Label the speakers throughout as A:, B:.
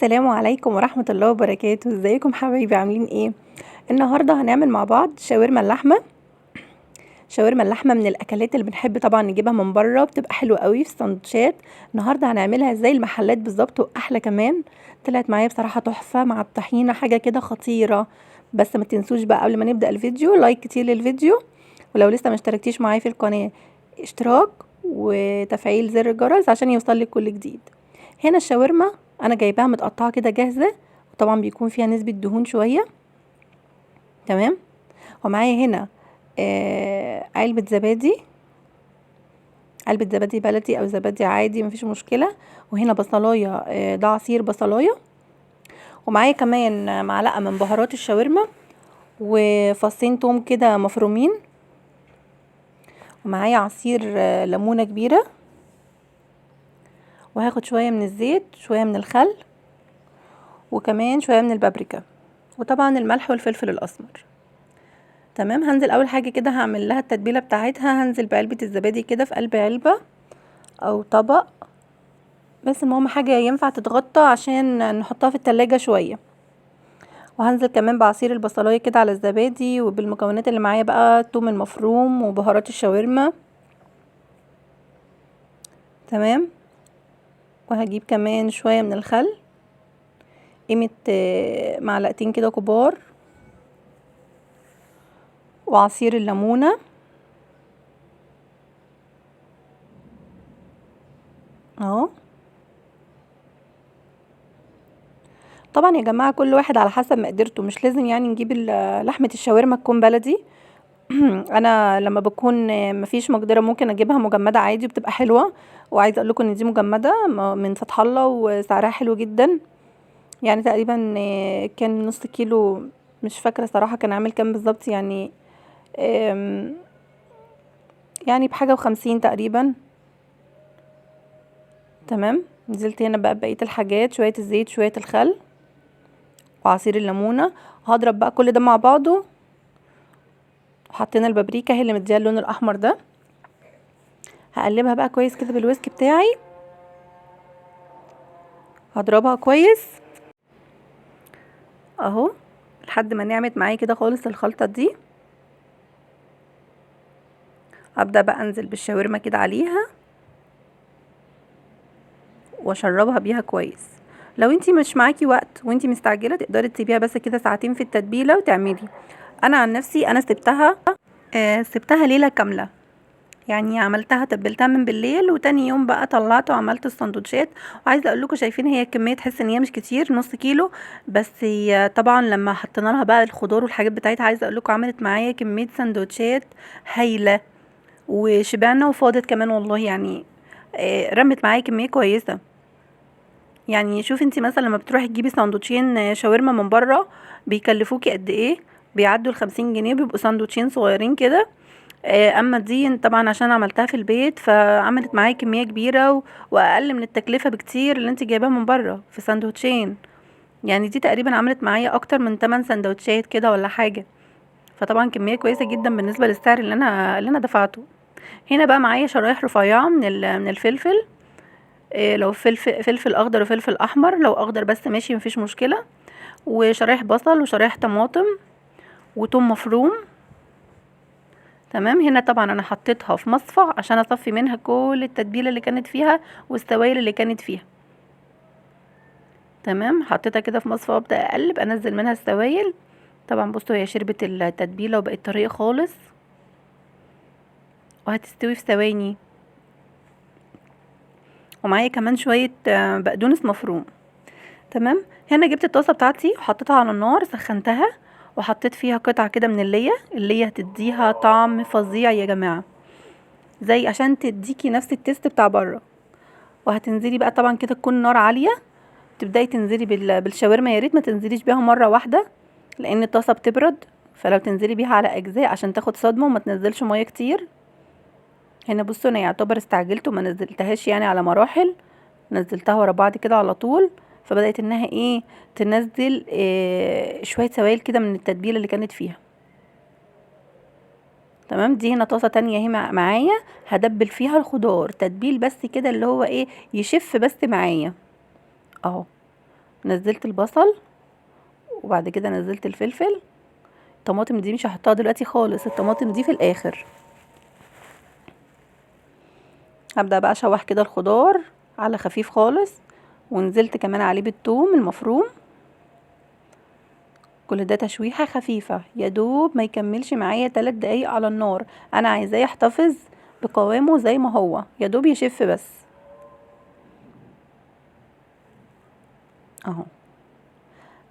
A: السلام عليكم ورحمة الله وبركاته. ازيكم حبايبي، عاملين ايه؟ النهاردة هنعمل مع بعض شاورما اللحمة. شاورما اللحمة من الاكلات اللي بنحب طبعا نجيبها من بره، بتبقى حلوة قوي في السندوتشات. النهاردة هنعملها زي المحلات بالظبط واحلى كمان. طلعت معايا بصراحة تحفة مع الطحينة، حاجة كده خطيرة. بس ما تنسوش بقى قبل ما نبدأ الفيديو لايك كتير للفيديو، ولو لسه ما اشتركتيش معايا في القناة اشتراك وتفعيل زر الجرس عشان يوصلك كل جديد. هنا الشاورما انا جايباها متقطعه كده جاهزه، وطبعا بيكون فيها نسبه دهون شويه. تمام. ومعايا هنا علبه زبادي، علبه زبادي بلدي او زبادي عادي مفيش مشكله. وهنا بصلايه، ده عصير بصلايه. ومعايا كمان معلقه من بهارات الشاورما، وفصين توم كده مفرومين. ومعايا عصير ليمونه كبيره. وهاخد شويه من الزيت، شويه من الخل، وكمان شويه من البابريكا، وطبعا الملح والفلفل الاسمر. تمام. هنزل اول حاجه كده هعمل لها التتبيله بتاعتها. هنزل بعلبه الزبادي كده في قلب علبه او طبق، بس المهم حاجه ينفع تتغطى عشان نحطها في التلاجة شويه. وهنزل كمان بعصير البصلايه كده على الزبادي، وبالمكونات اللي معايا بقى الثوم المفروم وبهارات الشاورما. تمام. وهجيب كمان شويه من الخل، قيمه معلقتين كده كبار، وعصير الليمونه اهو. طبعا يا جماعه كل واحد على حسب مقدرته، مش لازم يعني نجيب لحمه الشاورما تكون بلدي. انا لما بكون مفيش مقدره ممكن اجيبها مجمده عادي، بتبقى حلوه. وعايزه اقول لكم ان دي مجمده من فتح الله، وسعرها حلو جدا. يعني تقريبا كان نص كيلو، مش فاكره صراحه كان عامل كام بالظبط يعني. آم، يعني بحاجه و50 تقريبا. تمام. نزلت هنا بقى بقيه الحاجات، شويه الزيت شويه الخل وعصير الليمونه. هضرب بقى كل ده مع بعضه. وحطينا البابريكا هي اللي مديها اللون الاحمر ده. هقلبها بقى كويس كده بالويسك بتاعي، هضربها كويس اهو لحد ما نعمت معايا كده خالص الخلطه دي. هبدا بقى انزل بالشاورما كده عليها واشربها بيها كويس. لو انتي مش معاكي وقت وانتي مستعجله تقدري تسيبيها بس كده ساعتين في التتبيله وتعملي. انا عن نفسي انا سبتها ليله كامله. يعني عملتها تبلتها من بالليل، وتاني يوم بقى طلعت وعملت السندوتشات. وعايزه اقول لكم شايفين هي كميه، تحس ان هي مش كتير، نص كيلو. بس هي طبعا لما حطينا لها بقى الخضار والحاجات بتاعتها، عايزه اقول لكم عملت معايا كميه سندوتشات هايله. وشبعنا وفاضت كمان والله يعني. رمت معايا كميه كويسه. يعني شوفي انتي مثلا لما بتروحي تجيبي سندوتشين شاورما من بره بيكلفوكي قد ايه؟ بيعدوا ال50 جنيه، بيبقوا سندوتشين صغيرين كده. اما دي طبعا عشان عملتها في البيت فعملت معايا كميه كبيره واقل من التكلفه بكتير اللي انت جايباها من بره في سندوتشين. يعني دي تقريبا عملت معايا اكتر من 8 سندوتشات كده ولا حاجه. فطبعا كميه كويسه جدا بالنسبه للسعر اللي انا دفعته. هنا بقى معايا شرايح رفيعه من الفلفل. لو فلفل اخضر وفلفل احمر، لو اخضر بس ماشي مفيش مشكله. وشرايح بصل وشرايح طماطم وتوم مفروم. تمام. هنا طبعا انا حطيتها في مصفى عشان اصفي منها كل التتبيله اللي كانت فيها والسوائل اللي كانت فيها. تمام. حطيتها كده في مصفى وابدا اقلب انزل منها السوائل. طبعا بصوا هي شربت التتبيله وبقت طريه خالص، وهتستوي في ثواني. ومعايا كمان شويه بقدونس مفروم. تمام. هنا جبت الطاسه بتاعتي وحطيتها على النار، سخنتها وحطيت فيها قطعه كده من اللي هتديها طعم فظيع يا جماعه، زي عشان تديكي نفس التيست بتاع بره. وهتنزلي بقى طبعا كده تكون نار عاليه. تبداي تنزلي بالشاورما، يا ريت ما تنزليش بيها مره واحده لان الطاسه بتبرد. فلو تنزلي بيها على اجزاء عشان تاخد صدمه وما تنزلش ميه كتير. هنا بصوا انا يعتبر استعجلت وما نزلتهاش يعني على مراحل، نزلتها ورا بعض كده على طول. فبدات انها تنزل شويه سوائل كده من التتبيله اللي كانت فيها. تمام. دي هنا طاسه تانية اهي معايا، هدبل فيها الخضار تتبيل بس كده اللي هو يشف بس معايا اهو. نزلت البصل وبعد كده نزلت الفلفل. الطماطم دي مش هحطها دلوقتي خالص، الطماطم دي في الاخر. هبدأ بقى اشوح كده الخضار على خفيف خالص، ونزلت كمان عليه بالثوم المفروم. كل ده تشويحة خفيفة يا دوب ما يكملش معايا 3 دقايق على النار. انا عايزاه يحتفظ بقوامه زي ما هو، يا دوب يشف بس اهو.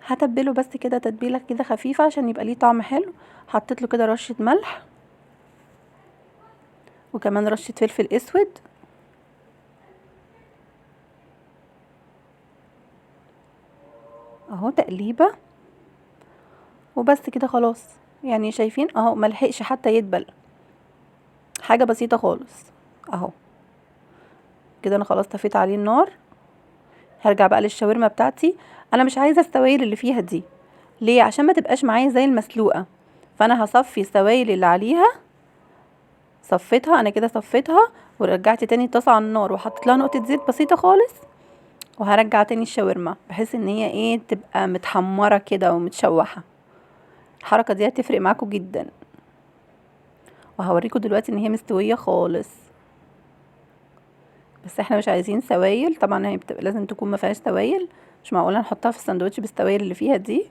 A: هتبله بس كده تتبيله كده خفيفه عشان يبقى ليه طعم حلو. حطيت له كده رشه ملح وكمان رشه فلفل اسود اهو، تقليبه وبس كده خلاص. يعني شايفين اهو ملحقش حتى يدبل، حاجه بسيطه خالص اهو. كده انا خلاص طفيت عليه النار. هرجع بقى للشاورما بتاعتي. انا مش عايزه السوائل اللي فيها دي، ليه؟ عشان ما تبقاش معايا زي المسلوقه. فانا هصفي السوائل اللي عليها. صفيتها انا كده، صفيتها ورجعت تاني الطاسه على النار وحطيت لها نقطه زيت بسيطه خالص. وهرجع تاني الشاورما بحيث ان هي ايه تبقى متحمره كده ومتشوحه. الحركه دي هتفرق معاكم جدا، وهوريكم دلوقتي ان هي مستويه خالص. بس احنا مش عايزين سوائل طبعا، هي بتبقى لازم تكون ما فيهاش سوائل. مش معقوله نحطها في الساندوتش بالسوائل اللي فيها دي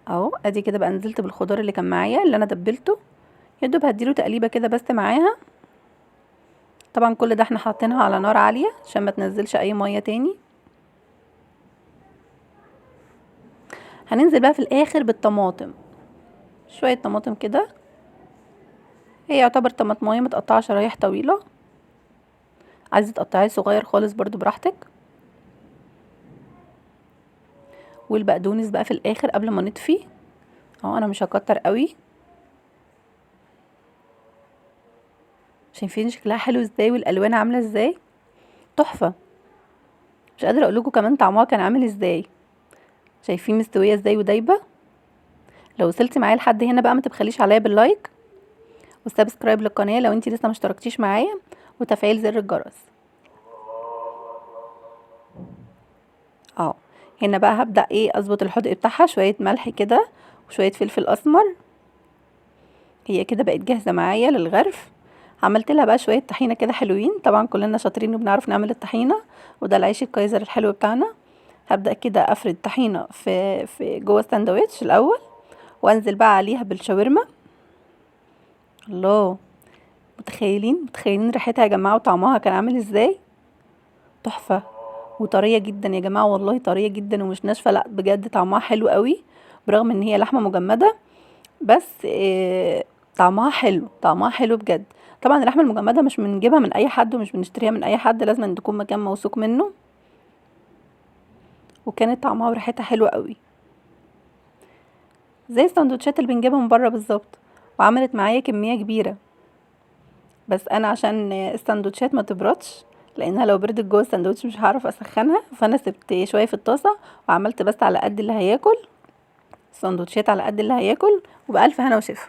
A: اهو. ادي كده بقى نزلت بالخضار اللي كان معايا اللي انا دبلته، يا دوب هديله تقليبه كده بس معاها. طبعا كل ده احنا حاطينها على نار عاليه عشان ما تنزلش اي ميه تاني. هننزل بقى في الاخر بالطماطم، شويه طماطم كده. هي يعتبر طماطمايه متقطعه شرايح طويله، عايزه تقطعيه صغير خالص برضو براحتك. والبقدونس بقى في الاخر قبل ما نطفي اهو. انا مش هكتر قوي. شايفين شكلها حلو ازاي والالوان عامله ازاي؟ تحفه. مش قادره اقول لكم كمان طعمها كان عامل ازاي. شايفين مستويه ازاي ودايبه؟ لو وصلتي معايا لحد هنا بقى ما تبخليش عليا باللايك والسبسكرايب للقناه لو انتي لسه ما اشتركتيش معايا، وتفعيل زر الجرس اهو. هنا بقى هبدا ايه اظبط الحدق بتاعها، شويه ملح كده وشويه فلفل اسمر. هي كده بقت جاهزه معايا للغرف. عملت لها بقى شويه طحينه كده حلوين، طبعا كلنا شاطرين وبنعرف نعمل الطحينه، وده العيش الكايزر الحلو بتاعنا. هبدا كده افرد طحينه في جوه الساندوتش الاول، وانزل بقى عليها بالشاورما. الله، متخيلين ريحتها يا جماعه وطعمها كان عامل ازاي؟ تحفه. وطريه جدا يا جماعه، والله طريه جدا ومش ناشفه، لا بجد طعمها حلو قوي. برغم ان هي لحمه مجمده بس طعمها حلو، طعمها حلو بجد. طبعا اللحمه المجمده مش بنجيبها من اي حد ومش بنشتريها من اي حد، لازم أن تكون مكان موثوق منه. وكانت طعمها وريحتها حلوه قوي زي السندوتشات اللي بنجيبها من بره بالظبط. وعملت معايا كميه كبيره، بس انا عشان السندوتشات ما تبردش، لانها لو بردت جوه السندوتش مش هعرف اسخنها، فانا سبت شويه في الطاسه وعملت بس على قد اللي هياكل. السندوتشات على قد اللي هياكل، وبألف هنا وشفا.